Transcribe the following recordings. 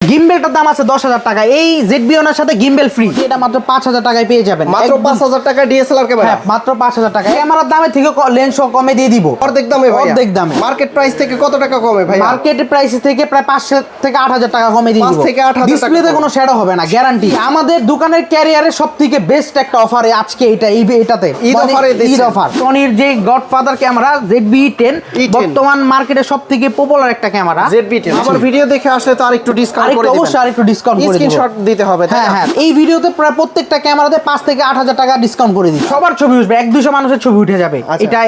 গিম্বেলটার দাম আছে 10,000 টাকা। এই জেডবিওনার সাথে গিম্বেল ফ্রি, এটা মাত্র 5,000 টাকায় পেয়ে যাবেন। মাত্র 5,000 টাকা ডিএসএলআর ক্যামেরা। হ্যাঁ, মাত্র 5,000 টাকা। ক্যামেরার দামে থেকে লেন্স কমে দিয়ে দিব, অর্ধেক দামে ভাই। অর্ধেক দামে। মার্কেট প্রাইস থেকে কত টাকা কমে ভাই? মার্কেট প্রাইস থেকে প্রায় 500 থেকে 8,000 টাকা কমে দিয়ে দিব। 5 থেকে 8,000 টাকা। ডিসপ্লেতে কোনো শ্যাডো হবে না, গ্যারান্টি। আমাদের দোকানের ক্যারিয়ারে সবথেকে বেস্ট একটা অফার আজকে এটাতে ঈদ অফারে দিচ্ছেন। ঈদ অফার। সনির যে গডফাদার ক্যামেরা ZV-10 বর্তমান মার্কেটে সবথেকে পপুলার একটা ক্যামেরা। ZV-10 আমার ভিডিও দেখে আসলে তো আরেকটু ডিসকাউন্ট করে দিবেন। অবশ্যই আরেকটু ডিসকাউন্ট করে দিব। স্ক্রিনশট দিতে হবে। হ্যাঁ হ্যাঁ, এই ভিডিওতে প্রায় প্রত্যেকটা ক্যামেরাতে 5 থেকে 8,000 টাকা ডিসকাউন্ট করে দিই। সবার ছবি উঠবে, 1-200 মানুষের ছবি উঠে যাবে।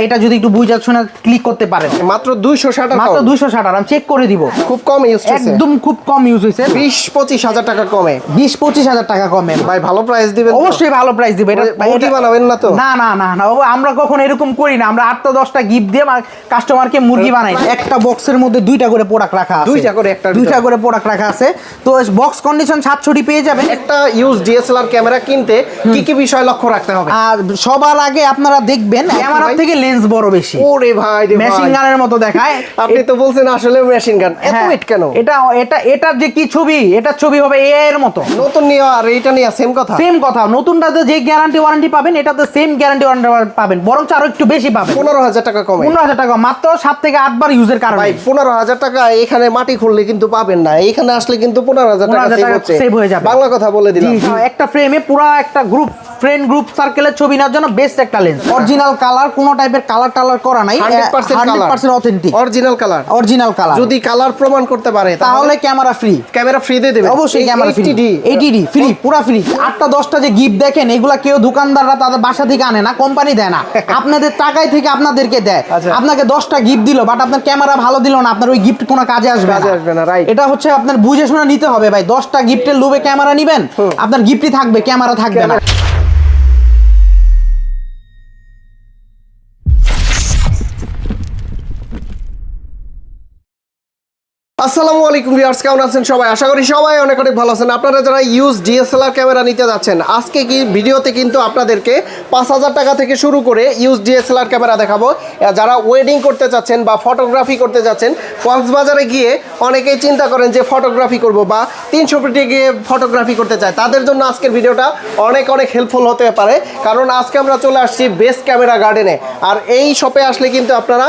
এটা যদি একটু বুঝা শুনে ক্লিক করতে পারেন। মাত্র 260 মাত্র 260 আমি চেক করে দিব। খুব কম ইউজ হয়েছে, একদম খুব কম ইউজ হয়েছে। 20-25 হাজার টাকা কমে। 20-25 হাজার টাকা কমে ভাই ভালো প্রাইস দিবেন? অবশ্যই ভালো প্রাইস দিব। এটা ওটি বানাবেন না তো? না না না না, আমরা কখনো এরকম করি না। আমরা 8-10টা গিফট দিয়ে কাস্টমারকে মুরগি বানাই। একটা বক্সের মধ্যে 2টা করে প্রোডাক্ট রাখা আছে। 2টা করে প্রোডাক্ট রাখা আছে। তো বক্স কন্ডিশন 760 পেয়ে যাবেন। একটা ইউজ ডিএসএলআর ক্যামেরা কিনতে কি কি বিষয় লক্ষ্য রাখতে হবে? আর সবার আগে আপনারা দেখবেন ক্যামেরার থেকে লেন্স বড় বেশি। ওরে ভাই রে ভাই, মেশিন গানের মতো দেখায়। আপনি তো বলছেন আসলে মেশিন গান। এত ওয়েট কেন? এটার যে কি ছবি, এটার ছবি হবে এআই এর মতো। নতুন নিয়ে আর এটা নিয়ে সেম কথা? সেম কথা। নতুনটাতে যে গ্যারান্টি ওয়ারেন্টি পাবেন, এটাতে সেম গ্যারান্টি ওয়ারেন্টি পাবেন, বরং আরো একটু বেশি পাবেন। 15,000 টাকা কমে। 15,000 টাকা মাত্র 7 থেকে 8 বার ইউজের কারণে। ভাই 15,000 টাকা এখানে মাটি খুললে কিন্তু পাবেন না। এখানে আসলে কিন্তু 15,000 টাকা সেভ হয়ে যাবে। বাংলা কথা বলে দিলাম। একটা ফ্রেমে পুরো একটা ফ্রেন্ড গ্রুপ সার্কেলের ছবি নেওয়ার জন্য বেস্ট একটা লেন্স। অরিজিনাল কালার, কোনো টাইপের কালার টালার করা নাই। 100% authentic, original colour. Original colour. যদি কালার প্রমাণ করতে পারে তাহলে ক্যামেরা ফ্রি। ক্যামেরা ফ্রি দিয়ে দেবে? অবশ্যই ক্যামেরা ফ্রি। 80D ফ্রি, পুরো ফ্রি। 8টা-10টা যে গিফট দেখেন, এগুলা কেউ দোকানদাররা তাদের বাসা থেকে আনে না, কোম্পানি দেয় না, আপনাদের টাকায় থেকে আপনাদেরকে দেয়। আপনাকে 10টা গিফট দিল, বাট আপনার ক্যামেরা ভালো দিল না, আপনার ওই গিফট কোনো কাজে আসবে না। রাইট। এটা হচ্ছে আপনার বুঝে শুনে নিতে হবে ভাই। 10টা গিফটের লোভে ক্যামেরা নিবেন, আপনার গিফটই থাকবে, ক্যামেরা থাকবে না। আসসালামু আলাইকুম ভিউয়ার্স, কেমন আছেন সবাই? আশা করি সবাই অনেক অনেক ভালো আছেন। আপনারা যারা ইউজ ডিএসএলআর ক্যামেরা নিতে যাচ্ছেন, আজকে কি ভিডিওতে কিন্তু আপনাদেরকে 5,000 টাকা থেকে শুরু করে ইউজ ডিএসএলআর ক্যামেরা দেখাবো। যারা ওয়েডিং করতে চাচ্ছেন বা ফটোগ্রাফি করতে যাচ্ছেন, কক্সবাজারে গিয়ে অনেকেই চিন্তা করেন যে ফটোগ্রাফি করব বা 300 ফিটে গিয়ে ফটোগ্রাফি করতে চায়, তাদের জন্য আজকের ভিডিওটা অনেক অনেক হেল্পফুল হতে পারে। কারণ আজকে আমরা চলে আসছি বেস্ট ক্যামেরা গার্ডেনে। আর এই শপে আসলে কিন্তু আপনারা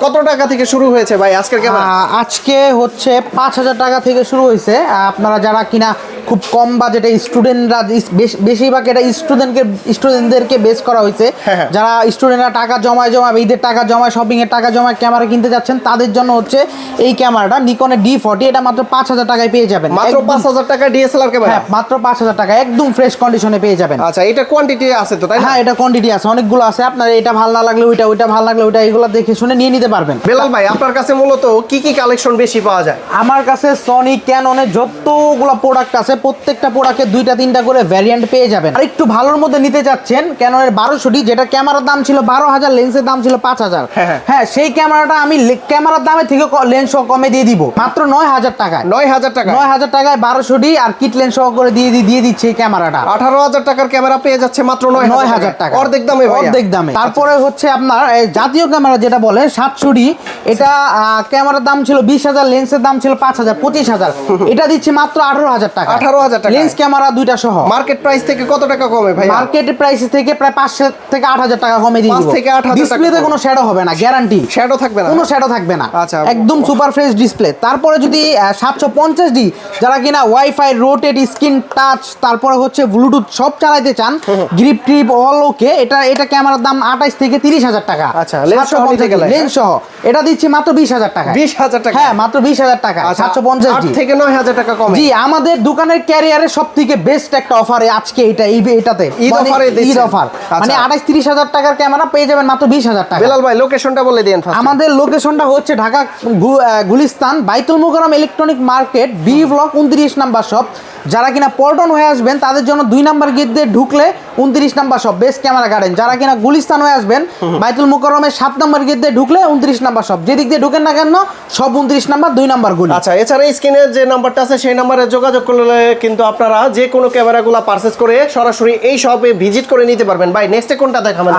কত টাকা থেকে শুরু হয়েছে ভাই আজকের ক্যামেরা? আজকে হচ্ছে 5,000 টাকা থেকে শুরু হয়েছে। আপনারা যারা কিনা খুব কম বাজেটে, স্টুডেন্টরা বেশিরভাগ এটা স্টুডেন্টদেরকে বেস করা হয়েছে। যারা স্টুডেন্টরা টাকা জমায় ঈদের টাকা জমায়, শপিং এর টাকা জমায় ক্যামেরা কিনতে যাচ্ছেন, তাদের জন্য হচ্ছে এই ক্যামেরাটা নিকনের D40। এটা মাত্র 5,000 টাকায় পেয়ে যাবেন। মাত্র 5,000 টাকা ডিএসএলআর ক্যামেরা? হ্যাঁ, মাত্র 5,000 টাকা, একদম ফ্রেশ কন্ডিশনে পেয়ে যাবেন। আচ্ছা, এটা কোয়ান্টিটি আছে তো, তাই না? হ্যাঁ, এটা কোয়ান্টিটি আছে, অনেকগুলো আছে। আপনার এটা ভালো না লাগলে ওইটা ভালো লাগলে ওইটা, এগুলো দেখে শুনে নিয়ে নিতে পারবেন। বেলাল ভাই, আপনার কাছে মূলত কি কি কালেকশন বেশি পাওয়া যায়? আমার কাছে সনি, ক্যাননের যতগুলো প্রোডাক্ট আছে, প্রত্যেকটা প্রোডাক্টে 2টা-3টা করে ভ্যারিয়েন্ট পেয়ে যাবেন। আর একটু ভালোর মধ্যে নিতে যাচ্ছেন, ক্যাননের 1200D, যেটা ক্যামেরার দাম ছিল 12,000, লেন্সের দাম ছিল 5,000। হ্যাঁ, সেই ক্যামেরাটা আমি ক্যামেরার দামে থেকে লেন্স সহ কমে দিয়ে দিব, মাত্র 9,000 টাকায়। 9,000 টাকা? 9,000 টাকায় 1200D আর কিট লেন্স সহ করে দিয়ে দিচ্ছে এই ক্যামেরাটা। 18,000 টাকার ক্যামেরা পেয়ে যাচ্ছে মাত্র 9,000 টাকা। অর্ধেক দামে ভাই, অর্ধেক দামে। তারপরে হচ্ছে আপনার জাতীয় ক্যামেরা যেটা বলে 700D, এটা ক্যামেরার দাম ছিল 20,000, লেন্সের দাম ছিল 5,000, 25,000। এটা দিচ্ছি মাত্র 18,000 টাকা। 18,000 টাকা লেন্স ক্যামেরা 2টা সহ। মার্কেট প্রাইস থেকে কত টাকা কমে ভাই? মার্কেট প্রাইস থেকে প্রায় 500 থেকে 8,000 টাকা কমে দিয়ে দিব। 5 থেকে 8,000 টাকা। ডিসপ্লেতে কোনো শ্যাডো হবে না, গ্যারান্টি। শ্যাডো থাকবে না? কোনো শ্যাডো থাকবে না। আচ্ছা, একদম সুপার ফ্রেশ ডিসপ্লে। তারপরে যদি 750D, যারা কিনা ওয়াইফাই, রোটেট, স্ক্রিন টাচ, তারপরে হচ্ছে ব্লুটুথ সব চালাতে চান, গ্রিপ ট্রিপ অল ওকে, এটা ক্যামেরার দাম 28 থেকে 30,000 টাকা। আচ্ছা, লেন্স সহ নিতে গেলে? লেন্স সহ এটা দিচ্ছি মাত্র 20,000 টাকা। 20,000 টাকা? হ্যাঁ, মাত্র 20,000 টাকা। 750D 8 থেকে 9,000 টাকা কমে। জি, আমাদের দোকানের ক্যারিয়ারে সবথেকে বেস্ট একটা অফার আজকে এটাতে ঈদ অফারে দিচ্ছেন? ঈদ অফার মানে 28-30,000 টাকার ক্যামেরা পেয়ে যাবেন মাত্র 20,000 টাকা। বেলাল ভাই, লোকেশনটা বলে দেন ফার্স্ট। আমাদের লোকেশনটা হচ্ছে Dhaka Gulistan, Baitul Mukarram electronic market, B block 29 number shop. যারা কিনা পল্টন হয়ে আসবেন তাদের জন্য 2 নাম্বার গেট দিয়ে ঢুকলে 29 নাম্বার সব বেস্ট ক্যামেরা গার্ডেন। যারা কিনা গুলিস্তান হয়ে আসবেন বাইতুল মুকাররমের 7 নাম্বার গেট দিয়ে ঢুকলে 29 নাম্বার সব, যেদিক দিয়ে ঢুকেন না কেন সব 29 নাম্বার 2 নাম্বার গুলি। আচ্ছা, এছাড়া স্ক্রিনে যে নাম্বারটা আছে সেই নাম্বারে যোগাযোগ করলে কিন্তু আপনারা যে কোনো ক্যামেরাগুলো পারচেজ করে সরাসরি এই শপে ভিজিট করে নিতে পারবেন। ভাই নেক্সটে কোনটা দেখাবেন?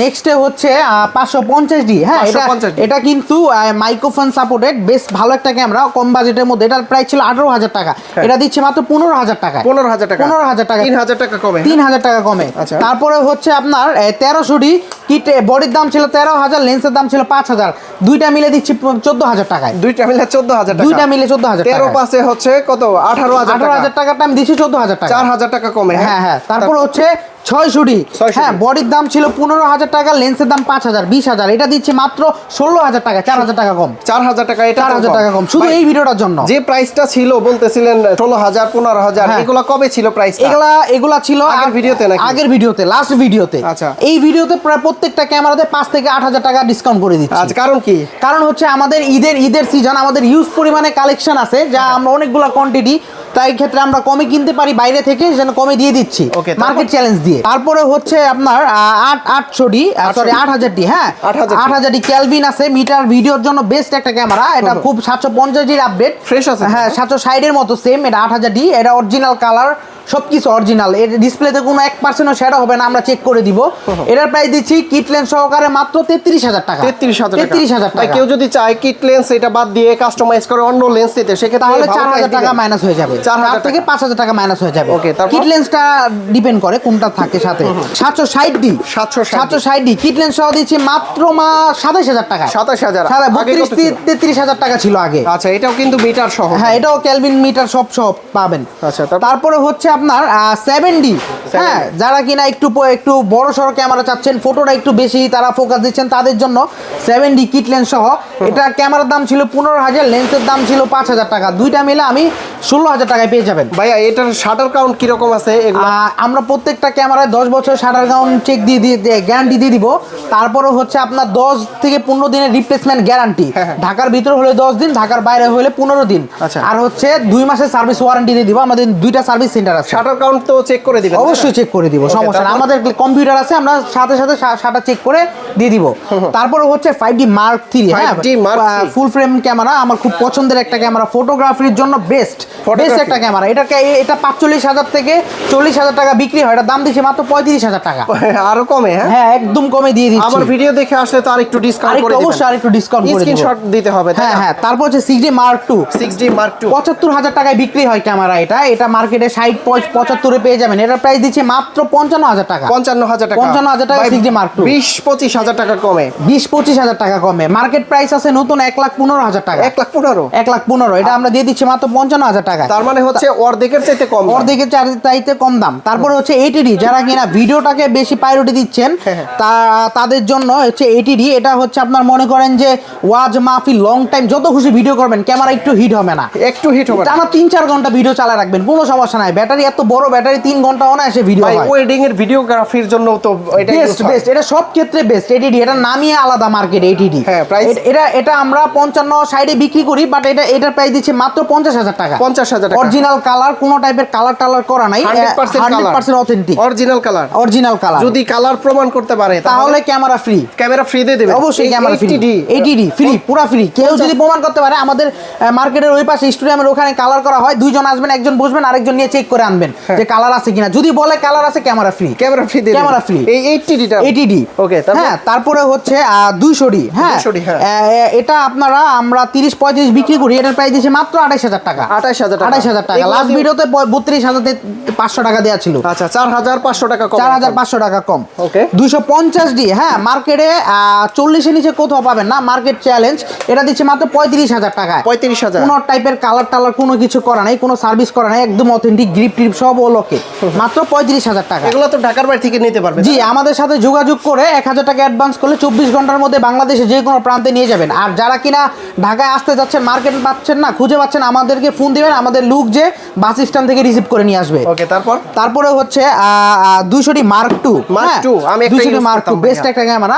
নেক্সটে হচ্ছে 550D। হ্যাঁ, 550D এটা কিন্তু মাইক্রোফোন সাপোর্টেড বেশ ভালো একটা ক্যামেরা, কম বাজেটের মধ্যে। এটার প্রাইস ছিল 18,000 টাকা, এটা দিচ্ছে মাত্র 15,000 টাকা। 15,000 টাকা, 15,000 টাকা, 3,000 টাকা কমে, 3,000 টাকা কমে। আচ্ছা। তারপরে হচ্ছে আপনার 1300D কিট, বডির দাম ছিল 13,000, লেন্সের দাম ছিল 5,000, দুইটা মিলে দিচ্ছি 14,000 টাকায়। দুইটা মিলে 14,000 টাকা, দুইটা মিলে 14,000 টাকা। 13 পাশে হচ্ছে কত? 18,000 টাকাটা আমি দিচ্ছি 14,000 টাকা, 4,000 টাকা কমে। হ্যাঁ হ্যাঁ। তারপর হচ্ছে 600D। হ্যাঁ, বডির দাম ছিল 15,000 টাকা, লেন্সের দাম 5,000, 20,000, এটা দিচ্ছে মাত্র 16,000 টাকা, 4,000 টাকা কম। 4,000 টাকা, এটা 4,000 টাকা কম শুধু এই ভিডিওটার জন্য। যে প্রাইসটা ছিল বলতেছিলেন 16,000, 15,000, এগুলা কবে ছিল প্রাইসটা? এগুলা ছিল আগের ভিডিওতে নাকি? আগের ভিডিওতে, লাস্ট ভিডিওতে। আচ্ছা। এই ভিডিওতে প্রায় প্রত্যেকটা ক্যামেরাতে 5 থেকে 8,000 টাকা ডিসকাউন্ট করে দিচ্ছি। আচ্ছা, কারণ কি? কারণ হচ্ছে আমাদের ঈদের সিজন, আমাদের ইউজ পরিমাণে কালেকশন আছে, যা আমরা অনেকগুলা কোয়ান্টিটি, তাই ক্ষেত্রে আমরা কমে কিনতে পারি বাইরে থেকে, যেন কমে দিয়ে দিচ্ছি মার্কেট চ্যালেঞ্জ দিয়ে। তারপরে হচ্ছে আপনার 8,000D। হ্যাঁ, 8,000D ক্যালভিন আছে, মিটার ভিডিওর জন্য বেস্ট একটা ক্যামেরা। এটা খুব 750 আপডেট, ফ্রেশ আছে। হ্যাঁ, 760 এর মতো সেম। এটা 8,000D, এটা অরিজিনাল কালার, সবকিছু অরিজিনাল। এর ডিসপ্লেতে কোনো 1%ও শ্যাডো হবে না, আমরা চেক করে দিব। এটার প্রাইস দিচ্ছি কিট লেন্স সহকারে মাত্র 33,000 টাকা। 33,000 টাকা। কেউ যদি চায় কিট লেন্স এটা বাদ দিয়ে কাস্টমাইজ করে অন্য লেন্স দিতে, সেক্ষেত্রে তাহলে 4,000 টাকা মাইনাস হয়ে যাবে, 4 থেকে 5,000 টাকা মাইনাস হয়ে যাবে। ওকে, তারপর কিট লেন্সটা ডিপেন্ড করে কোনটা থাকে সাথে। 760D 760D কিট লেন্স সহ দিচ্ছি মাত্র 27,000 টাকা। 27,000, 33,000 টাকা ছিল আগে। আচ্ছা, এটাও কিন্তু মিটার সহ। হ্যাঁ, এটাও ক্যালভিন মিটার সব পাবেন। আচ্ছা, তারপরে হচ্ছে আপনার 7D। হ্যাঁ, যারা কিনা একটু বড় সড়ো ক্যামেরা চাচ্ছেন, ফটোটা একটু বেশি তারা ফোকাস দিচ্ছেন, তাদের জন্য 7D কিট লেন্স সহ। এটা ক্যামেরার দাম ছিল 15,000, লেন্সের দাম ছিল 5,000 টাকা, দুইটা মিলে আমি 16,000 টাকায় পেয়ে যাবেন। ভাইয়া এটার শাটার কাউন্ট কিরকম আছে? আমরা প্রত্যেকটা ক্যামেরায় 10 বছর শাটার কাউন্ট চেক দিয়ে গ্যারান্টি দিয়ে দিব। তারপরে হচ্ছে আপনার 10 থেকে 15 দিনের রিপ্লেসমেন্ট গ্যারান্টি। ঢাকার ভিতরে হলে 10 দিন, ঢাকার বাইরে হলে 15 দিন। আর হচ্ছে 2 মাসের সার্ভিস ওয়ারেন্টি দিয়ে দিব। আমাদের 2টা সার্ভিস সেন্টার আছে। শাটার কাউন্ট তো চেক করে দিবেন? অবশ্যই চেক করে দিব, সমস্যা না। আমাদের কম্পিউটার আছে, আমরা সাথে সাথে শাটার চেক করে দিয়ে দিব। তারপরে হচ্ছে 5D Mark III। হ্যাঁ, ফুল ফ্রেম ক্যামেরা, আমার খুব পছন্দের একটা ক্যামেরা, ফটোগ্রাফির জন্য বেস্ট একটা ক্যামেরা। এটা 45,000 থেকে 40,000 টাকা বিক্রি হয়, এটা দাম দিচ্ছে মাত্র 35,000 টাকা। আরো কমে? হ্যাঁ, একদম কমে দিয়ে দিচ্ছি। আমার ভিডিও দেখে আসলে তো আরেকটু ডিসকাউন্ট করে দিবেন। অবশ্যই আরেকটু ডিসকাউন্ট করে দিব, স্ক্রিনশট দিতে হবে। হ্যাঁ। তারপর হচ্ছে 6D Mark II 75,000 টাকায় বিক্রি হয় ক্যামেরা। এটা মার্কেটে 60-75 এ পেয়ে যাবেন। এটার প্রাইস দিচ্ছে মাত্র 55,000 টাকা। 55,000 টাকা 6D Mark II। 20-25,000 টাকা কমে, 20-25,000 টাকা কমে। মার্কেট প্রাইস আছে নতুন 1,15,000 টাকা। 1,15,000 এটা আমরা দিয়ে দিচ্ছি মাত্র 55,000 টাকা। তার মানে হচ্ছে অর্ধেকের চাইতে কম, অর্ধেকের চাইতে কম দাম। তারপরে হচ্ছে 80D, যারা কিনা ভিডিওটাকে বেশি প্রায়োরিটি দিচ্ছেন তাদের জন্য হচ্ছে 80D। এটা হচ্ছে আপনার মনে করেন যে ওয়াজ মাহফিল, লং টাইম যত খুশি ভিডিও করবেন, ক্যামেরা একটু হিট হবে না, একটু হিট হবে না। টানা 3-4 ঘন্টা ভিডিও চালায় রাখবেন, কোনো সমস্যা নাই। ব্যাটারি এত বড় ব্যাটারি, 3 ঘন্টা অনায়াসে ভিডিও হয়। ওয়েডিং এর ভিডিওগ্রাফির জন্য তো এটা বেস্ট, এটা সব ক্ষেত্রে বেস্ট। 80D এটা নামই আলাদা মার্কেট 80D। হ্যাঁ, প্রাইস এটা আমরা 55-60 এ বিক্রি করি, বাট এটার প্রাইস দিচ্ছে মাত্র 50,000 টাকা। 50,000 টাকা। অরিজিনাল কালার, কোনো টাইপের কালার করা নাই, 100% অথেন্টিক অরিজিনাল কালার। যদি কালার প্রমাণ করতে পারে তাহলে ক্যামেরা ফ্রি দিয়ে দেবে। অবশ্যই ক্যামেরা ফ্রি, 80D ফ্রি, পুরো ফ্রি। কেউ যদি প্রমাণ করতে পারে, আমাদের মার্কেটের ওই পাশে স্টুডিয়ামের ওখানে কালার করা হয়, দুইজন আসবেন, একজন বসবেন, আরেকজন নিয়ে চেক করে আনবেন যে কালার আছে কিনা। যদি বলে কালার আছে, ক্যামেরা ফ্রি এই 80D। ওকে, হ্যাঁ। তারপরে হচ্ছে 200D। হ্যাঁ, এটা আমরা 30-35 বিক্রি করি, এটার প্রাইস দিচ্ছে মাত্র 28,000 টাকা। 28,000 টাকা। লাস্ট ভিডিওতে 32,500 টাকা দেওয়া ছিল। আচ্ছা, 4,500 টাকা কম, 4,500 টাকা কম। ওকে। 250D। হ্যাঁ, মার্কেটে 40 এর নিচে কোথাও পাবেন না, মার্কেট চ্যালেঞ্জ। এটা দিচ্ছে মাত্র 35,000 টাকা। 35,000। কোনো টাইপের কালার কোনো কিছু করা নাই, কোনো সার্ভিস করা নাই, একদম অথেন্টিক গ্রিপ টিপ সব ওলোকে মাত্র 35,000 টাকা। এগুলো তো ঢাকার বাইরে থেকে নিতে পারবে। জি, আমাদের সাথে যোগাযোগ করে 1000 টাকা অ্যাডভান্স করলে 24 ঘন্টার মধ্যে বাংলাদেশে যে কোনো প্রান্তে নিয়ে যাবেন। আর যারা কিনা ঢাকায় আসতে যাচ্ছেন, মার্কেটে পাচ্ছেন না, খুঁজে পাচ্ছেন, আমাদেরকে ফোন দিবেন, আমাদের লোক যে বাস স্ট্যান্ড থেকে রিসিভ করে নিয়ে আসবে। ওকে, তারপরে হচ্ছে 200 মার্ক 2 আমি একটা 200 মার্ক 2 বেস্ট একটা ক্যামেরা।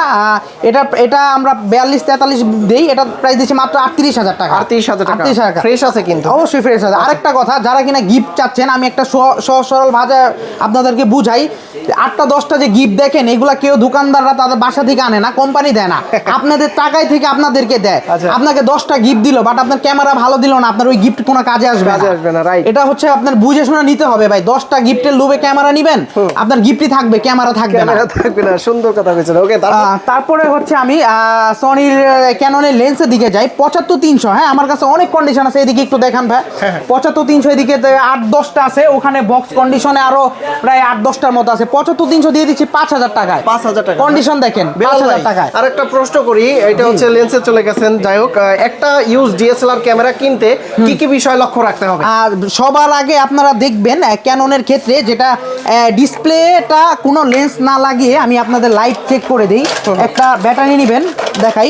এটা আমরা 42-43 দেই, এটা প্রাইস দিচ্ছি মাত্র 38,000 টাকা। 38,000 টাকা 38,000 টাকা ফ্রেশ আছে কিন্তু, অবশ্যই ফ্রেশ আছে। আরেকটা কথা, যারা কিনা গিফট চাচ্ছেন, আমি একটা সহজ সরল ভাষায় আপনাদেরকে বুঝাই। 8টা-10টা যে গিফট দেখেন, এগুলা কেউ দোকানদাররা তাদের বাসা থেকে আনে না, কোম্পানি দেয় না, আপনাদের টাকায় থেকে আপনাদেরকে দেয়। আপনাকে 10টা গিফট দিল, বাট আপনার ক্যামেরা ভালো দিল না, আপনার ওই গিফট কোনো কাজে আসবে না। রাইট, এটা হচ্ছে আপনার বুঝে শুনে নিতে হবে ভাই। 10টা গিফটের লোভে ক্যামেরা নিবেন, আপনার গিফটই থাকবে, ক্যামেরা থাকবে না। সুন্দর কথা বলেছেন। ওকে, তারপরে হচ্ছে আমি সনির ক্যাননের লেন্সের দিকে যাই। 75-300, হ্যাঁ আমার কাছে অনেক কন্ডিশন আছে, এদিকে একটু দেখান ভাই। 75-300 এদিকে 8-10টা আছে, ওখানে বক্স কন্ডিশনে আরো প্রায় 8-10টার মতো আছে। 75-300 দিয়ে দিচ্ছি 5,000 টাকায়। 5,000 টাকা কন্ডিশন দেখেন, 5,000 টাকায়। আর একটা প্রশ্ন করি, এটা হচ্ছে লেন্সে চলে গেছেন, যাই হোক, একটা ইউজ ডিএসএলআর ক্যামেরা কিনতে কি কি বিষয় লক্ষ্য রাখতে হবে? আর সবার আগে আপনারা দেখবেন ক্যাননের ক্ষেত্রে যেটা ডিসপ্লেটা কোনো লেন্স না লাগিয়ে, আমি আপনাদের লাইট চেক করে দিই। একটা ব্যাটারি নেবেন, দেখাই,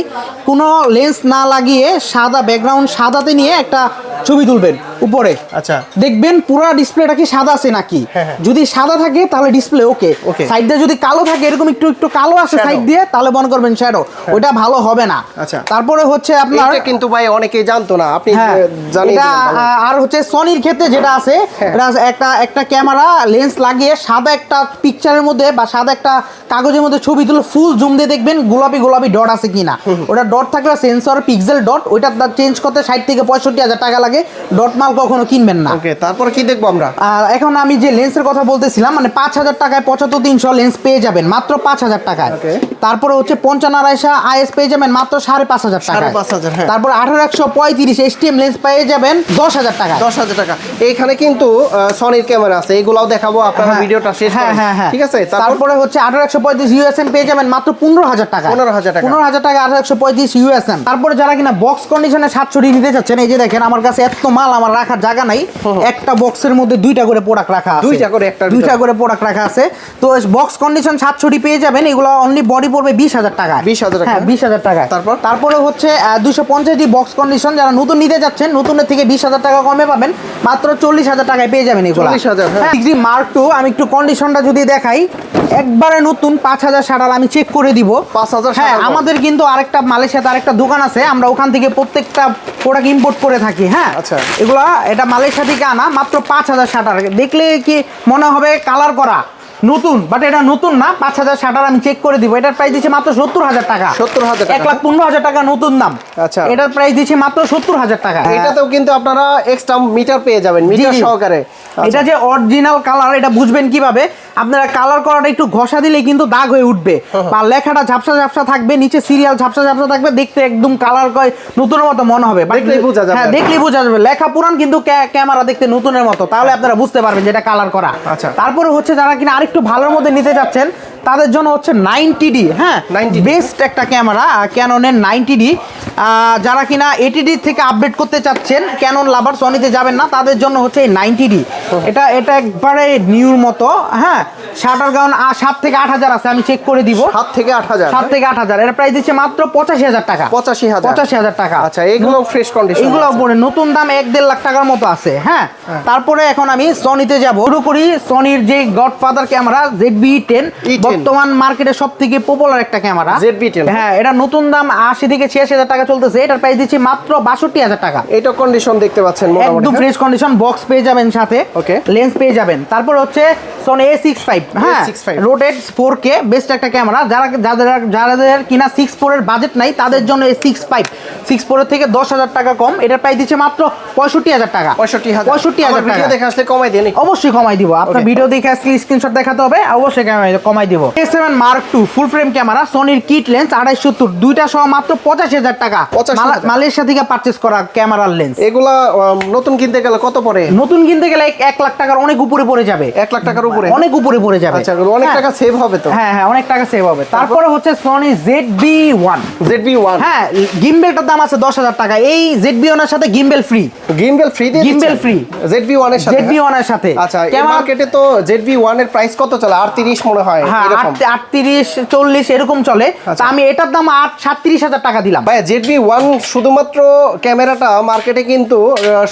কোনো লেন্স না লাগিয়ে সাদা ব্যাকগ্রাউন্ড সাদাতে নিয়ে একটা ছবি তুলবেন উপরে। আচ্ছা, দেখবেন পুরো ডিসপ্লেটা কি সাদা আছে নাকি। যদি সাদা থাকে তাহলে ডিসপ্লে ওকে। সাইড দিয়ে যদি কালো থাকে, এরকম একটু একটু কালো আসে সাইড দিয়ে, তাহলে মনে করবেন শ্যাডো, ওটা ভালো হবে না। আচ্ছা, তারপরে হচ্ছে আপনার এটা কিন্তু ভাই অনেকেই জানতো না, আপনি জানেন। আর হচ্ছে সনির ক্ষেত্রে যেটা আছে, একটা ক্যামেরা লেন্স লাগিয়ে সাদা একটা পিকচারের মধ্যে বা সাদা একটা কাগজের মধ্যে ছবি তুলে ফুল জুম দিয়ে দেখবেন গোলাপি গোলাপি ডট আছে কিনা। ওটা ডট থাকলে সেন্সর পিক্সেল ডট, ওইটা চেঞ্জ করতে 60 থেকে 65,000 টাকা লাগে। ডট মাল কখনো কিনবেন না। ওকে, তারপরে কি দেখবো আমরা? এখন আমি যে লেন্সের কথা বলতেছিলাম, মানে 5,000 টাকায় 75-300 লেন্স পেয়ে যাবেন মাত্র 5,000 টাকায়। তারপরে হচ্ছে 55-250 আইএস পেয়ে যাবেন মাত্র 5,500 টাকায়। তারপর 18-135 এসটিএম লেন্স পেয়ে যাবেন 10,000 টাকা। 10,000 টাকা। এইখানে কিন্তু সনির ক্যামেরা আছে, এগুলাও দেখাবো আপনারা ভিডিওটা শেষ করেন। ঠিক আছে, তারপরে হচ্ছে 18-135 ইউএসএম পেয়ে যাবেন মাত্র 15,000 টাকা। 15,000 টাকা 18-135 ইউএসএম। তারপরে যারা কিনা বক্স কন্ডিশনে 700 নিতে চাচ্ছেন, এই যে দেখেন আমার কাছে এত মাল, আমার রাখার জায়গা নাই। একটা বক্সের মধ্যে 2টা করে প্রোডাক্ট রাখা আছে, 2টা করে প্রোডাক্ট রাখা আছে। তো বক্স কন্ডিশন 700 পেয়ে যাবেন। এগুলো অনলি বডি পড়বে 20,000 টাকা। 20,000 টাকা। তারপরে হচ্ছে 250 বক্স কন্ডিশন, যারা নতুন নিতে যাচ্ছেন, নতুনের থেকে 20,000 টাকা কমে পাবেন, মাত্র 40,000 টাকায় পেয়ে যাবেন এগুলো। 40,000 ডিগ্রি মার্ক 2, আমি একটু কন্ডিশনটা যদি দেখাই, একবারে নতুন 5,000 শাটার আমি চেক করে দিব। 5,000। হ্যাঁ, আমাদের কিন্তু আরেকটা মালয়েশিয়াতে আরেকটা দোকান আছে, আমরা ওখান থেকে প্রত্যেকটা প্রোডাক্ট ইম্পোর্ট করে থাকি। হ্যাঁ, আচ্ছা, এগুলা এটা মালয়েশিয়া থেকে আনা, মাত্র 5,000 শাটার। দেখলে কি মনে হবে কালার করা নতুন, বাট এটা নতুন না। 5,000 শাটার আমি চেক করে দিব। এটার প্রাইস দিচ্ছে মাত্র 70,000 টাকা। 1,15,000 টাকা নতুন দাম। আচ্ছা, এটার প্রাইস দিচ্ছে মাত্র 70,000 টাকা। এটাতেও কিন্তু আপনারা এক্সট্রা মিটার পেয়ে যাবেন, মিটার সহকারে। এটা যে অরিজিনাল কালার, এটা বুঝবেন কিভাবে? আপনারা কালার করাটা একটু ঘষা দিলে কিন্তু দাগ হয়ে উঠবে, বা লেখাটা ঝাপসা ঝাপসা থাকবে, নিচে সিরিয়াল ঝাপসা ঝাপসা থাকবে, দেখতে একদম কালার কয় নতুনের মতো মনে হবে। দেখলেই বোঝা যাবে। হ্যাঁ, দেখলেই বোঝা যাবে। লেখা পুরান কিন্তু ক্যামেরা দেখতে নতুনের মতো, তাহলে আপনারা বুঝতে পারবেন যে এটা কালার করা। আচ্ছা, তারপরে হচ্ছে যারা কিনা আরেকটু ভালোর মধ্যে নিতে যাচ্ছেন, তাদের জন্য হচ্ছে 90D। হ্যাঁ, বেস্ট একটা ক্যামেরা, ক্যাননের 90D। যারা কিনা 80D থেকে আপডেট করতে চাচ্ছেন, ক্যানন লাভার, সনিতে যাবেন না, তাদের জন্য হচ্ছে এই 90D। এটা একবারে নিউর মতো। হ্যাঁ, শাটার গাউন 7 থেকে 8,000 আছে, আমি চেক করে দিব। 7 থেকে 8,000। এর প্রাইস দিচ্ছে মাত্র 85,000 টাকা। 85,000 টাকা। আচ্ছা, এগুলো ফ্রেশ কন্ডিশন, এগুলো পরে নতুন দাম 1-1.5 লাখ টাকার মতো আছে। হ্যাঁ, তারপরে এখন আমি সনিতে যাব। শুরু করি সনির যে গডফাদার ক্যামেরা ZV-10, বর্তমান মার্কেটে সবথেকে পপুলার একটা ক্যামেরা ZV-10। হ্যাঁ, এটা নতুন দাম 80 থেকে 86,000 টাকা চলতেছে। এটার প্রাইস দিচ্ছি মাত্র 62,000 টাকা। এটা কন্ডিশন দেখতে পাচ্ছেন, একদম ফ্রেশ কন্ডিশন, বক্স পেয়ে যাবেন সাথে, লেন্স পেয়ে যাবেন। তারপর হচ্ছে সনি A65। হ্যাঁ, রোটেট 4K, বেস্ট একটা ক্যামেরা। যাদের কিনা 6.4 এর বাজেট নাই, তাদের জন্য A65 6.4 থেকে 10,000 টাকা কম। এটার প্রাইস দিচ্ছে মাত্র 65,000 টাকা। 65,000 ভিডিও দেখে আসলে কমাই দেন? অবশ্যই কমাই দিব। আপনার ভিডিও দেখে আসলে স্ক্রিনশট দেখাতে হবে, অবশ্যই কমাই দিব। A7 mark 2 full frame camera, সনির কিট লেন্স 2870, দুইটা সহ মাত্র 85,000 টাকা। মালয়েশিয়া থেকে পারচেজ করা ক্যামেরার লেন্স। এগুলা নতুন কিনতে গেলে কত পড়ে? নতুন কিনতে গেলে 1 লাখ টাকার অনেক উপরে পড়ে যাবে। 1 লাখ টাকার উপরে? অনেক উপরে পড়ে যাবে। আচ্ছা, অনেক টাকা সেভ হবে তো। হ্যাঁ, অনেক টাকা সেভ হবে। তারপরে হচ্ছে সনি ZV-1। ZV-1। হ্যাঁ, গিম্বেলটার দাম আছে 10,000 টাকা। এই ZV-1 এর সাথে গিম্বেল ফ্রি। গিম্বেল ফ্রি দিয়ে গিম্বেল ফ্রি ZV-1 এর সাথে ZV-1 এর সাথে। আচ্ছা এই মার্কেটে তো ZV-1 এর প্রাইস কত চলে 38 মনে হয় এরকম 38 40 এরকম চলে। তা আমি এটার দাম 37,000 টাকা দিলাম ভাই। ZV-1 শুধুমাত্র ক্যামেরাটা মার্কেটে কিন্তু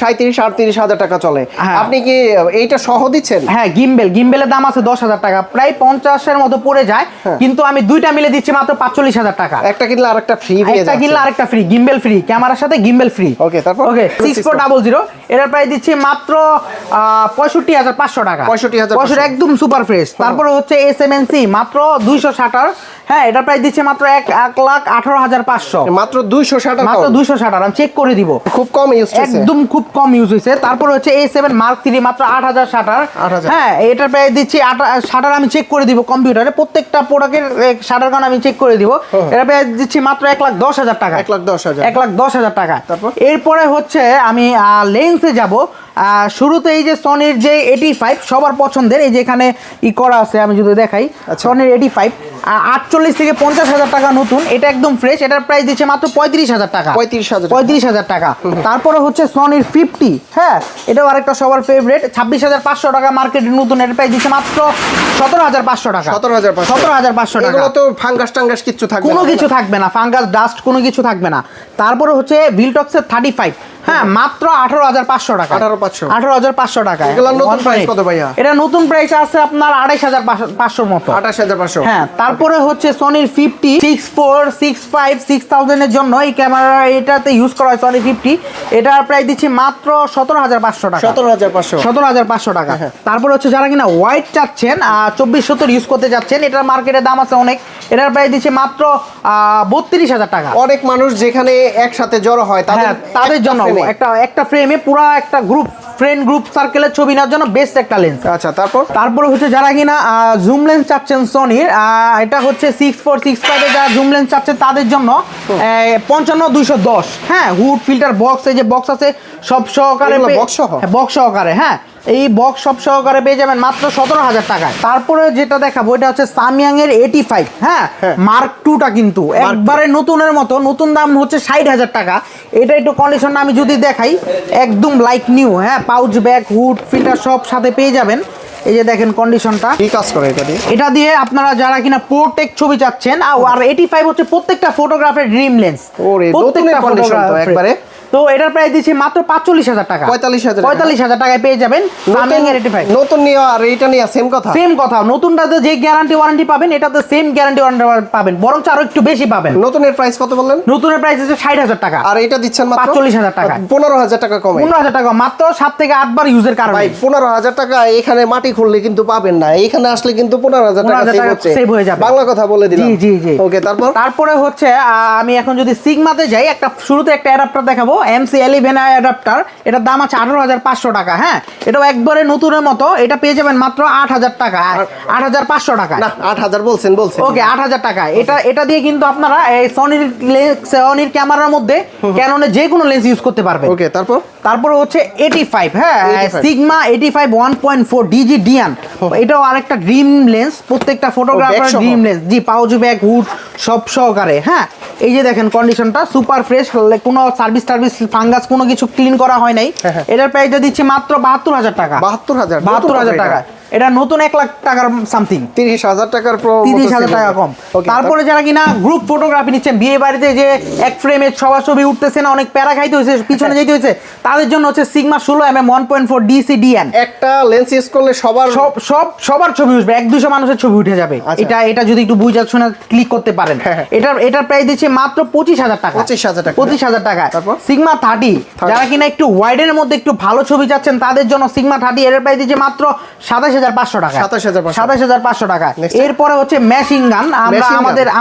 37-38,000 টাকা চলে, আপনি কি এইটা সহ দিচ্ছেন? হ্যাঁ গিম্বেলের দাম আছে 10,000 টাকা, প্রায় 50 এর মতো পড়ে যায়, কিন্তু আমি দুইটা মিলে দিচ্ছি মাত্র 45,000 টাকা। একটা কিনলে আরেকটা ফ্রি দিয়ে একটা কিনলে আরেকটা ফ্রি, গিম্বেল ফ্রি, ক্যামেরার সাথে গিম্বেল ফ্রি। ওকে তারপর ওকে 6400 এটার প্রাইস দিচ্ছি মাত্র 65,500 টাকা। 65,000 একদম সুপার ফ্রেশ। তারপরে হচ্ছে S7C মাত্র 260, হ্যাঁ এটার প্রাইস দিচ্ছে মাত্র 1,18,500, মাত্র 260 মাত্র 260। আমি চেক করে দিব, খুব কম ইউজ হয়েছে, একদম খুব কম ইউজ হয়েছে। তারপর হচ্ছে A7 Mark III মাত্র 8,000 হ্যাঁ এটার প্রাইস দিচ্ছি 8,000। আমি চেক করে দিব কম্পিউটারে, প্রত্যেকটা প্রোডাক্টের শাটার কারণ আমি চেক করে দিব। এটার প্রাইস দিচ্ছি মাত্র 1,10,000 টাকা। 1,10,000 টাকা। এরপরে হচ্ছে আমি লেন্সে যাব। শুরুতে এই যে সনির যে 85 সবার পছন্দের, এই যে এখানে ই করা আছে, আমি যদি দেখাই সনির 85 48 থেকে 50,000 টাকা নতুন, এটা একদম ফ্রেশ। এটার প্রাইস দিচ্ছে মাত্র 35,000 টাকা। 35,000 টাকা। তারপরে হচ্ছে সনির 50, হ্যাঁ এটাও আরেকটা সবার ফেভারিট, 26,500 টাকা মার্কেটে নতুন। এর প্রাইস দিচ্ছে মাত্র 17,500 টাকা। 17,500 টাকা। এগুলো তো ফাঙ্গাস টাঙ্গাস কিছু থাকবে না, কোনো কিছু থাকবে না, ফাঙ্গাস ডাস্ট কোনো কিছু থাকবে না। তারপরে হচ্ছে ভিলটক্সের 35, হ্যাঁ মাত্র 18,500 টাকা। 18,500 টাকা। এগুলোর নতুন প্রাইস কত ভাইয়া? এটা নতুন প্রাইস আছে আপনার 28,500 মতো। 28,500, হ্যাঁ। তারপরে হচ্ছে সনির 50 64 65 6000 এর জন্য এই ক্যামেরা এটাতে ইউজ করা হয় সনি 50, এটার প্রাইস দিচ্ছি মাত্র 17,500 টাকা। 17,500 টাকা। তারপরে হচ্ছে যারা কিনা হোয়াইট চাচ্ছেন 2470 ইউজ করতে যাচ্ছেন, এটার মার্কেটে দাম আছে অনেক, এটার প্রাইস দিচ্ছি মাত্র 32,000 টাকা। অনেক মানুষ যেখানে একসাথে জড়ো হয় তাদের জন্য একটা ফ্রেমে পুরো একটা ফ্রেন্ড গ্রুপ সার্কেলের ছবি নেওয়ার জন্য বেস্ট একটা লেন্স। আচ্ছা তারপরে হচ্ছে যারা কিনা জুম লেন্স চাচ্ছেন সনির, এটা হচ্ছে 6465 এ যারা জুম লেন্স চাচ্ছেন তাদের জন্য 55-210, হ্যাঁ হুড ফিল্টার বক্স, এই যে বক্স আছে সব সহকারে, বক্স সহকারে, হ্যাঁ এই বক্স সব সহকারে পেয়ে যাবেন মাত্র 17,000 টাকায়। তারপরে যেটা দেখাবো এটা হচ্ছে সাময়াং এর 85, হ্যাঁ মার্ক 2টা, কিন্তু একবারে নতুনের মতো, নতুন দাম হচ্ছে 60,000 টাকা। এটা একটু কন্ডিশনটা আমি যদি দেখাই একদম লাইক নিউ, হ্যাঁ পাউচ ব্যাগ হুড ফিল্টার সব সাথে পেয়ে যাবেন। এই যে দেখেন কন্ডিশনটা, কি কাজ করে এটা দিয়ে আপনারা যারা কিনা প্রোটেক্ট ছবি চাচ্ছেন, আর 85 হচ্ছে প্রত্যেকটা ফটোগ্রাফের ড্রিম লেন্স, প্রত্যেকটা কন্ডিশন তো একবারে। তো এটার প্রাইস দিচ্ছি মাত্র 45,000 টাকা। 45,000 টাকায় পেয়ে যাবেন সাময়াং এর 85। নতুন নিয়ে আর এটা নিয়ে সেম কথা, নতুনটাতে যে গ্যারান্টি ওয়ারেন্টি পাবেন এটাতে সেম গ্যারান্টি ওয়ারেন্টি পাবেন, বরং আরো একটু বেশি পাবেন। নতুনের প্রাইস কত বললেন? নতুনের প্রাইস হচ্ছে 60,000 টাকা, আর এটা দিচ্ছেন মাত্র 45,000 টাকা। 15,000 টাকা কমে, 15,000 টাকা মাত্র 7 থেকে 8 বার ইউজের কারণে। ভাই 15,000 টাকা এখানে মাটি খুললে কিন্তু পাবেন না, এখানে আসলে কিন্তু 15,000 টাকা সেভ হয়ে যাবে। বাংলা কথা বলে দিলাম। জি ওকে তারপরে হচ্ছে আমি এখন যদি সিগমাতে যাই, একটা শুরুতে একটা অ্যাডাপ্টার দেখাবো, MC11 অ্যাডাপ্টার, এটার দাম আছে 18,500 টাকা, হ্যাঁ এটাও একবারে নতুনের মতো। এটা পেয়ে যাবেন মাত্র 8,000 টাকা, 8,500 টাকা না 8,000 বলছেন ওকে 8,000 টাকা। এটা দিয়ে কিন্তু আপনারা এই সনির ক্যামেরার মধ্যে ক্যাননের যে কোনো লেন্স ইউজ করতে পারবেন। ওকে তারপর হচ্ছে 85, হ্যাঁ সিগমা 85 1.4 DG ডিয়ান, এটাও আরেকটা ড্রিম লেন্স, প্রত্যেকটা ফটোগ্রাফার ড্রিম লেন্স, জি পাউচ ব্যাগ হুড সব সহকারে, হ্যাঁ এই যে দেখেন কন্ডিশনটা সুপার ফ্রেশ, কোনো সার্ভিস ফাঙ্গাস কোনো কিছু ক্লিন করা হয় নাই। এটার প্রাইসটা দিচ্ছি মাত্র 72,000 টাকা। 72,000 টাকা। এটা নতুন 1 লাখ টাকার সামথিং, 30,000 টাকার 30,000 টাকা কম। তারপরে যারা কিনা গ্রুপ ফটোগ্রাফি নিচ্ছেন, বিয়ে বাড়িতে যে এক ফ্রেমে সবার ছবি উঠতেছে না, অনেক প্যারা খাইতে হয়েছে, পিছনে যেতে হয়েছে, তাদের জন্য হচ্ছে সিগমা 16mm 1.4 DC ডিএন। একটা লেন্স ইউজ করলে সবার ছবি উঠবে, 1-200 মানুষের ছবি উঠে যাবে। এটা যদি একটু বুঝা শুনে ক্লিক করতে পারেন। এটার প্রাইস দিচ্ছে মাত্র 25,000 টাকা। 25,000 টাকা। সিগমা 30, যারা কিনা একটু ওয়াইডের মধ্যে একটু ভালো ছবি চাচ্ছেন তাদের জন্য সিগমা 30, এর প্রাইস দিচ্ছে মাত্র 27,500 টাকা। 27,500 টাকা। এরপরে হচ্ছে মেশিং গান, আমরা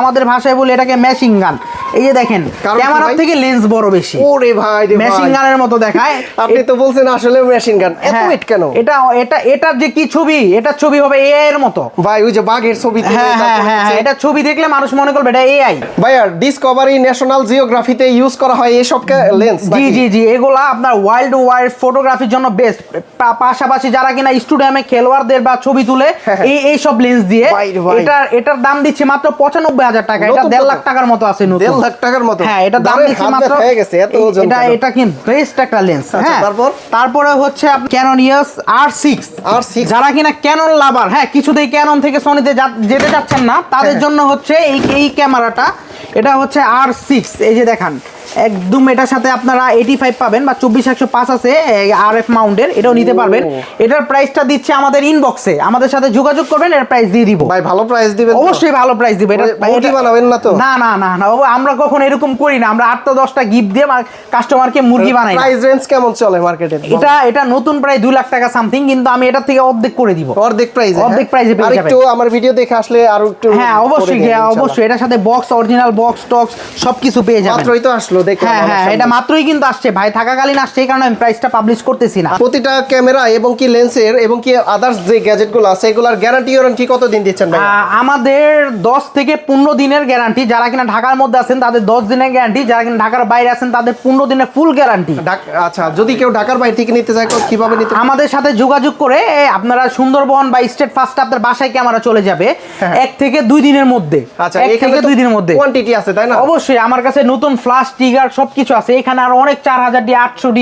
আমাদের ভাষায় বলি এটাকে মেশিং গান। এই যে দেখেন ক্যামেরা থেকে লেন্স বড় বেশি, ওরে ভাই মেশিং গানের মতো দেখায়। আপনি তো বলছেন আসলে মেশিং গান, এত ওয়েট কেন? এটা যে কি ছবি, এটা ছবি হবে এআই এর মতো ভাই, ওই যে বাঘের ছবি, হ্যাঁ এটা ছবি দেখলে মানুষ মনে করবে এটা এআই। ভাইয়া ডিসকভারি ন্যাশনাল জিওগ্রাফিতে ইউজ করা হয় এইসব লেন্স। জি এগুলা আপনার ওয়াইল্ড ফটোগ্রাফির জন্য বেস্ট। পাশাপাশি যারা কিনা স্টুডিয়ামে খেলোয়াড়দের বা ছবি তুলে এই সব লেন্স দিয়ে, এটার দাম দিচ্ছে মাত্র 95,000 টাকা। এটা 1.5 লাখ টাকার মতো আছে নতুন। 4 লাখ টাকার মতো। হ্যাঁ, এটা দাম দামের দিচ্ছি হাত মাত্র হয়ে গেছে এত ওজন এটা কেন? এটা কি বেস্ট একটা লেন্স। আচ্ছা, হ্যাঁ, তারপরে হচ্ছে ক্যানন EOS R6 R6 যারা কিনা ক্যানন লাভার, হ্যাঁ কিছুতেই ক্যানন থেকে সোনিতে যেতে চাচ্ছেন না তাদের জন্য হচ্ছে এই ক্যামেরাটা। এটা হচ্ছে R6, এই যে দেখান একদম এটার সাথে আপনারা 85 পাবেন বা 24105 আছে RF মাউন্টের, এটাও নিতে পারবেন। এটার প্রাইসটা দিচ্ছে আমাদের ইনবক্সে, আমাদের সাথে যোগাযোগ করবেন, এর প্রাইস দিয়ে দিব ভাই। ভালো প্রাইস দিবেন তো? অবশ্যই ভালো প্রাইস দিব। এটা ওটি বানাবেন না তো? না না না না, আমরা কখনো এরকম করি না। আমরা 8-10টা গিফট দিয়ে কাস্টমারকে মুরগি বানাই না। প্রাইস রেঞ্জ কেমন চলে মার্কেটে? এটা নতুন প্রায় 2 লাখ টাকা সামথিং, কিন্তু আমি এটার থেকে অর্ধেক করে দিব। অর্ধেক প্রাইসে? অর্ধেক প্রাইসে পেয়ে যাবেন। একটু আমার ভিডিও দেখে আসলে আর একটু হ্যাঁ অবশ্যই, অবশ্যই এটার সাথে বক্স, অরিজিনাল বক্স টক্স সবকিছু পেয়ে যাবেন। মাত্রই তো আসলো দেখলাম। হ্যাঁ হ্যাঁ, এটা মাত্রই কিন্তু আসছে ভাই, থাকাকালীন আসছে, এই কারণে আমি প্রাইসটা পাবলিশ করতেছি না। প্রতিটা ক্যামেরা এবং কি লেন্সের এবং কি আদার্স যে গ্যাজেটগুলো আছে এগুলোর গ্যারান্টি ওয়ারেন্টি কতদিন দিচ্ছেন ভাই? আমাদের 10 থেকে 15 দিনের গ্যারান্টি। যারা কিনা ঢাকার মধ্যে আছেন তাদের 10 দিনের গ্যারান্টি, যারা কিনা ঢাকার বাইরে আছেন তাদের 15 দিনের ফুল গ্যারান্টি। আচ্ছা, যদি কেউ ঢাকার বাইরে থেকে নিতে চায় কিভাবে নিতে? আমাদের সাথে যোগাযোগ করে আপনারা সুন্দরবন বা স্টেট ফার্স্ট আপনার বাসায় ক্যামেরা চলে যাবে 1 থেকে 2 দিনের মধ্যে। আচ্ছা, 1 থেকে 2 দিনের মধ্যে কোয়ান্টিটি আছে তাই না? অবশ্যই আমার কাছে নতুন ফ্ল্যাশ ট্রিগার সবকিছু আছে। এখানে আর অনেক 4000D 800D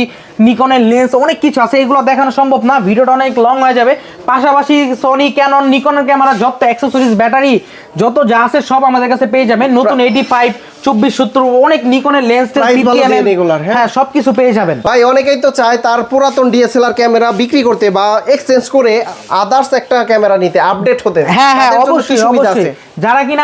নিকনের লেন্স অনেক কিছু আছে, এগুলো দেখানো সম্ভব না, ভিডিওটা অনেক লং হয়ে যাবে। পাশাপাশি সোনি, ক্যানন, নিকনের ক্যামেরা যত অ্যাক্সেসরিজ, ব্যাটারি যত যা আছে সব আমাদের কাছে পেয়ে যাবেন। নতুন 85, 2470 অনেক নিকনের লেন্স, হ্যাঁ সবকিছু পেয়ে যাবেন। ভাই অনেকেই তো চায় তার পুরাতন ডিএসএলআর ক্যামেরা বিক্রি করতে বা এক্সচেঞ্জ করে আদার্স একটা ক্যামেরা নিতে, আপডেট হতে। হ্যাঁ হ্যাঁ অবশ্যই অবশ্যই, যারা কিনা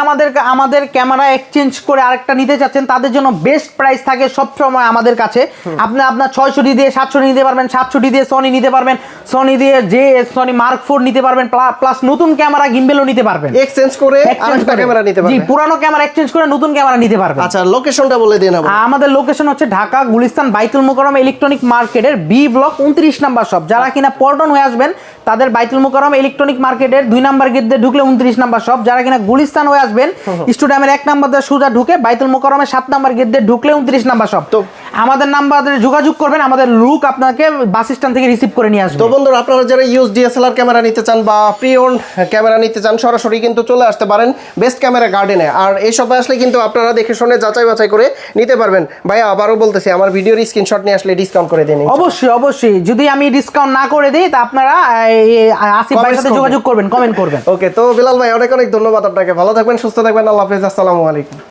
আমাদের ক্যামেরা এক্সচেঞ্জ করে আরেকটা নিতে চাচ্ছেন তাদের জন্য বেস্ট প্রাইস থাকে সব সময় আমাদের কাছে। আপনার 600D দিয়ে 700D নিতে পারবেন, 700D দিয়ে সনি নিতে পারবেন, সনি দিয়ে যে সনি মার্ক 4 নিতে পারবেন, প্লাস নতুন ক্যামেরা গিম্বেলও নিতে পারবেন। এক্সচেঞ্জ করে আরেকটা ক্যামেরা নিতে পারবেন। জি, পুরানো ক্যামেরা এক্সচেঞ্জ করে নতুন ক্যামেরা নিতে পারবেন। আচ্ছা, লোকেশনটা বলে দিন। আমাদের লোকেশন হচ্ছে ঢাকা গুলিস্তান বাইতুল মোকাররম ইলেকট্রনিক মার্কেটের বি ব্লক 29 নাম্বার শপ। যারা কিনা পল্টন হয়ে আসবেন তাদের বাইতুল মোকাররম ইলেকট্রনিক মার্কেটের 2 নাম্বার গেট দিয়ে ঢুকলে 29 নাম্বার শপ। যারা কিনা গুলিস্তান হয়ে আসবেন স্টেডিয়ামের 1 নাম্বার দিয়ে সোজা ঢুকে বাইতুল মোকাররমের 7 নাম্বার গেট দিয়ে ঢুকলে 29 নাম্বার শপ। তো আমাদের নাম্বারে যোগাযোগ করবেন, আমাদের লুক আপনাকে বাস স্ট্যান্ড থেকে রিসিভ করে নিয়ে আসবে। তো বন্ধুরা, আপনারা যারা ইউজ ডিএসএলআর ক্যামেরা নিতে চান বা প্রি ওন্ড ক্যামেরা নিতে চান সরাসরি কিন্তু চলে আসতে পারেন বেস্ট ক্যামেরা গার্ডেনে। আর এই সবাই আসলে কিন্তু আপনারা দেখে শুনে যাচাই বাছাই করে নিতে পারবেন। ভাইয়া আবারও বলতেছি, আমার ভিডিওর স্ক্রিনশট নিয়ে আসলে ডিসকাউন্ট করে দিন। অবশ্যই অবশ্যই, যদি আমি ডিসকাউন্ট না করে দিই তা আপনারা আসিফ ভাইয়ের সাথে যোগাযোগ করবেন, কমেন্ট করবেন। ওকে, তো বিলাল ভাই অনেক অনেক ধন্যবাদ আপনাকে। ভালো থাকবেন, সুস্থ থাকবেন। আল্লাহ হাফেজ, আসসালামু আলাইকুম।